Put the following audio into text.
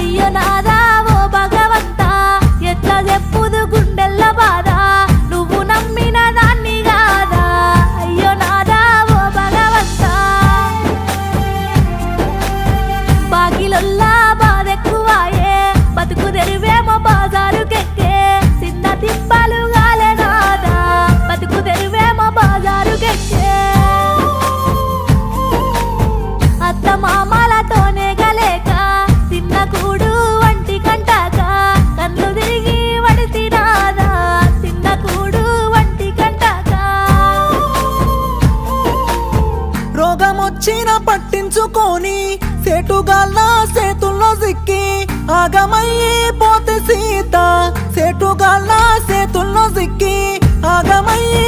అయ్యో నాదా ఓ భగవంతా ఎట్లా చెప్పుదు గుండెల్ల బాధ నువ్వు నమ్మిన దాన్ని కాదా అయ్యో నాదా ఓ భగవంతా బాగిలొల్లా బాధెక్కువాయే బతుకు తెరువేమో బాజారుకెక్కే చిన్న తిప్పలు గాలే నాదా బతుకు తెరువేమో బాజారుకెక్కే అత్త మామలతోనే గలేక తిన్న కూడు వంటి కంటాక కన్ను తిరిగి వడిసినాదా తిన్న కూడు వంటి కంటాక రోగమొచ్చిన పట్టించుకొని సేటుగాళ్ళ సేతుల్లో సిక్కి ఆగమయ్యి పోతే సీత సేటుగాళ్ళ సేతుల్లో సిక్కి ఆగమయ్యి